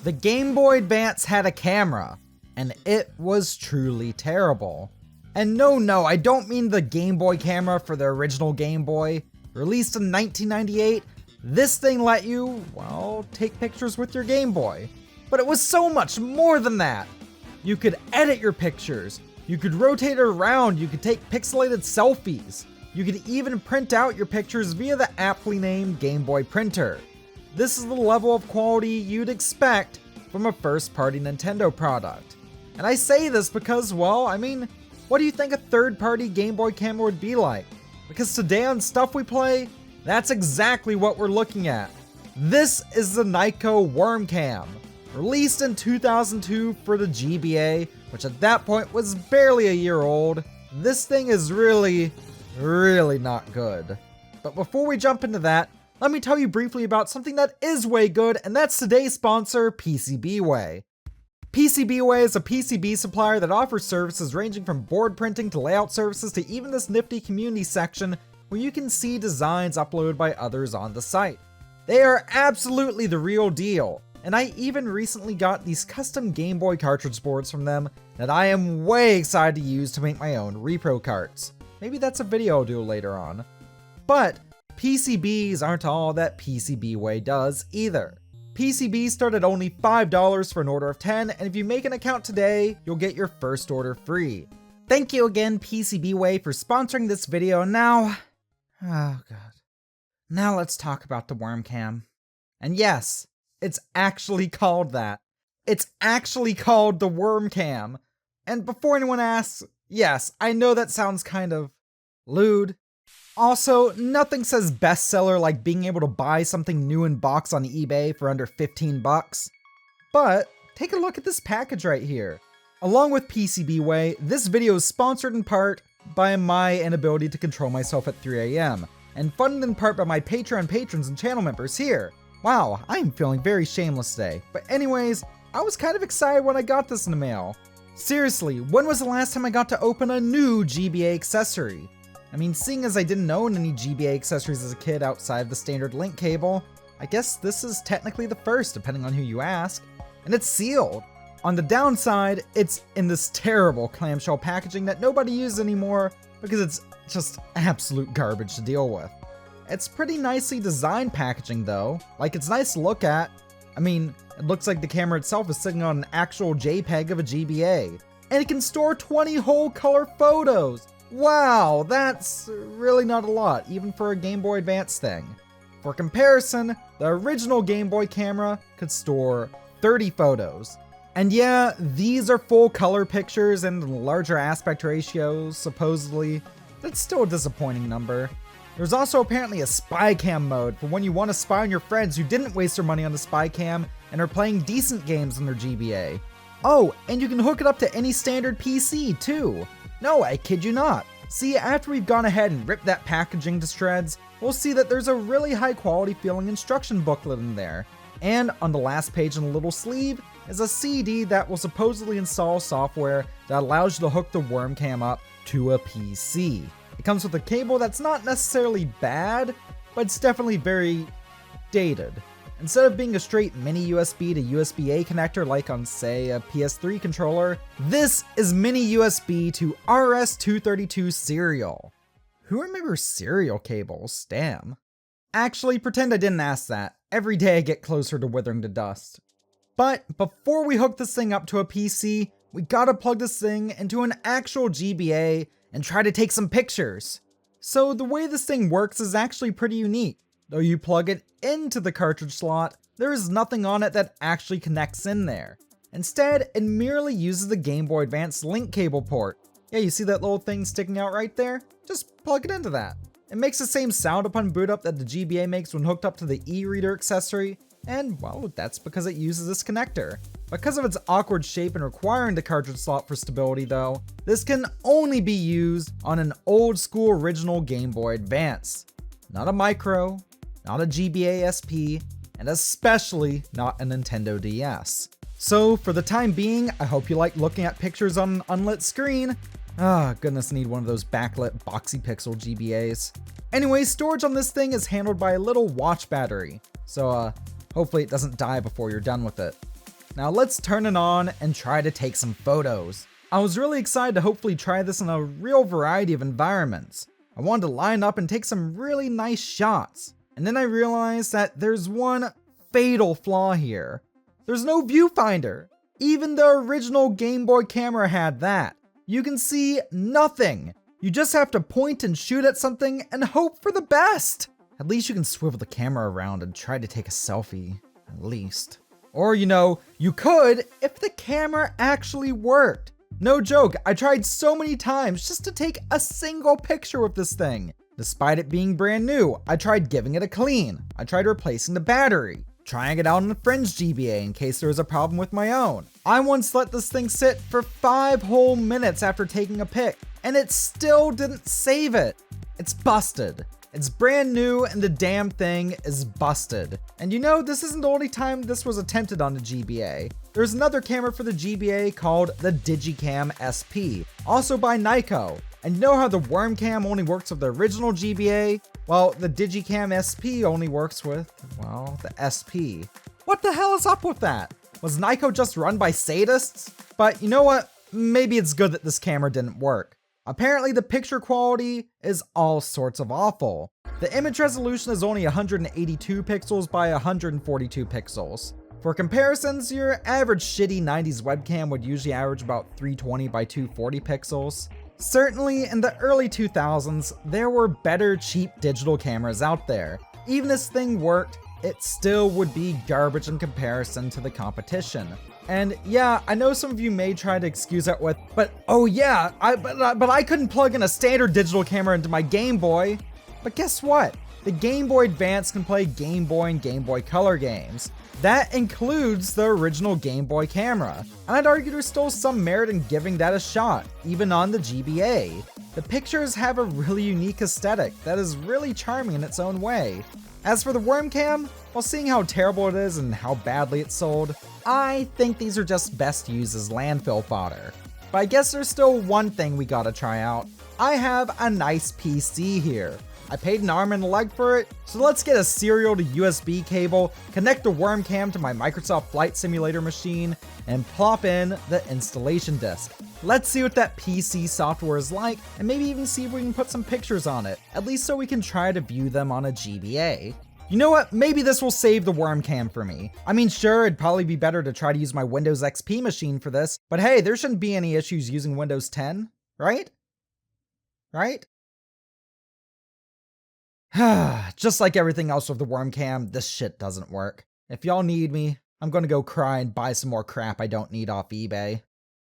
The Game Boy Advance had a camera, and it was truly terrible. And no, I don't mean the Game Boy camera for the original Game Boy. Released in 1998, this thing let you, well, take pictures with your Game Boy. But it was so much more than that. You could edit your pictures, you could rotate it around, you could take pixelated selfies. You could even print out your pictures via the aptly named Game Boy printer. This is the level of quality you'd expect from a first-party Nintendo product. And I say this because, well, I mean, what do you think a third-party Game Boy camera would be like? Because today on Stuff We Play, that's exactly what we're looking at. This is the Nyko WormCam, released in 2002 for the GBA, which at that point was barely a year old. This thing is really not good. But before we jump into that, let me tell you briefly about something that is way good, and that's today's sponsor, PCBWay. PCBWay is a PCB supplier that offers services ranging from board printing to layout services to even this nifty community section where you can see designs uploaded by others on the site. They are absolutely the real deal, and I even recently got these custom Game Boy cartridge boards from them that I am way excited to use to make my own repro carts. Maybe that's a video I'll do later on. But PCBs aren't all that PCBWay does either. PCBs start at only $5 for an order of 10, and if you make an account today, you'll get your first order free. Thank you again, PCBWay, for sponsoring this video. Now, oh god. Now let's talk about the WormCam. And yes, it's actually called that. It's actually called the WormCam. And before anyone asks, yes, I know that sounds kind of lewd. Also, nothing says bestseller like being able to buy something new in box on eBay for under 15 bucks. But take a look at this package right here. Along with PCBWay, this video is sponsored in part by my inability to control myself at 3 AM, and funded in part by my Patreon patrons and channel members here. Wow, I am feeling very shameless today. But anyways, I was kind of excited when I got this in the mail. Seriously, when was the last time I got to open a new GBA accessory? I mean, seeing as I didn't own any GBA accessories as a kid outside the standard link cable, I guess this is technically the first, depending on who you ask. And it's sealed. On the downside, it's in this terrible clamshell packaging that nobody uses anymore because it's just absolute garbage to deal with. It's pretty nicely designed packaging though, like it's nice to look at. I mean, it looks like the camera itself is sitting on an actual JPEG of a GBA. And it can store 20 whole color photos! Wow, that's really not a lot, even for a Game Boy Advance thing. For comparison, the original Game Boy camera could store 30 photos. And yeah, these are full color pictures and larger aspect ratios, supposedly. That's still a disappointing number. There's also apparently a spy cam mode for when you want to spy on your friends who didn't waste their money on the spy cam and are playing decent games on their GBA. Oh, and you can hook it up to any standard PC too. No, I kid you not. See, after we've gone ahead and ripped that packaging to shreds, we'll see that there's a really high quality feeling instruction booklet in there. And on the last page in the little sleeve is a CD that will supposedly install software that allows you to hook the WormCam up to a PC. It comes with a cable that's not necessarily bad, but it's definitely very dated. Instead of being a straight mini USB to USB-A connector like on, say, a PS3 controller, this is mini USB to RS-232 serial. Who remembers serial cables? Damn. Actually, pretend I didn't ask that. Every day I get closer to withering to dust. But before we hook this thing up to a PC, we gotta plug this thing into an actual GBA and try to take some pictures. So the way this thing works is actually pretty unique. Though you plug it into the cartridge slot, there is nothing on it that actually connects in there. Instead, it merely uses the Game Boy Advance link cable port. Yeah, you see that little thing sticking out right there? Just plug it into that. It makes the same sound upon boot up that the GBA makes when hooked up to the e-reader accessory, and well, that's because it uses this connector. Because of its awkward shape and requiring the cartridge slot for stability though, this can only be used on an old school original Game Boy Advance. Not a micro, not a GBA SP, and especially not a Nintendo DS. So for the time being, I hope you like looking at pictures on an unlit screen. Ah, goodness, I need one of those backlit boxy pixel GBAs. Anyway, storage on this thing is handled by a little watch battery, so hopefully it doesn't die before you're done with it. Now let's turn it on and try to take some photos. I was really excited to hopefully try this in a real variety of environments. I wanted to line up and take some really nice shots. And then I realized that there's one fatal flaw here. There's no viewfinder. Even the original Game Boy camera had that. You can see nothing. You just have to point and shoot at something and hope for the best. At least you can swivel the camera around and try to take a selfie, at least. Or, you could if the camera actually worked. No joke, I tried so many times just to take a single picture with this thing. Despite it being brand new, I tried giving it a clean. I tried replacing the battery, trying it out on a friend's GBA in case there was a problem with my own. I once let this thing sit for 5 whole minutes after taking a pic, and it still didn't save it. It's busted. It's brand new and the damn thing is busted. And this isn't the only time this was attempted on the GBA. There's another camera for the GBA called the Digicam SP, also by Nyko. And you know how the WormCam only works with the original GBA? Well, the Digicam SP only works with, the SP. What the hell is up with that? Was Nyko just run by sadists? But you know what? Maybe it's good that this camera didn't work. Apparently the picture quality is all sorts of awful. The image resolution is only 182 pixels by 142 pixels. For comparisons, your average shitty 90s webcam would usually average about 320 by 240 pixels. Certainly in the early 2000s, there were better cheap digital cameras out there. Even if this thing worked, it still would be garbage in comparison to the competition. And yeah, I know some of you may try to excuse that with, but I couldn't plug in a standard digital camera into my Game Boy. But guess what? The Game Boy Advance can play Game Boy and Game Boy Color games. That includes the original Game Boy camera. And I'd argue there's still some merit in giving that a shot, even on the GBA. The pictures have a really unique aesthetic that is really charming in its own way. As for the WormCam, while seeing how terrible it is and how badly it's sold, I think these are just best used as landfill fodder. But I guess there's still one thing we gotta try out. I have a nice PC here. I paid an arm and a leg for it, so let's get a serial to USB cable, connect the WormCam to my Microsoft Flight Simulator machine, and plop in the installation disk. Let's see what that PC software is like, and maybe even see if we can put some pictures on it, at least so we can try to view them on a GBA. You know what? Maybe this will save the WormCam for me. I mean, sure, it'd probably be better to try to use my Windows XP machine for this, but hey, there shouldn't be any issues using Windows 10, right? Right? Just like everything else with the WormCam, this shit doesn't work. If y'all need me, I'm gonna go cry and buy some more crap I don't need off eBay.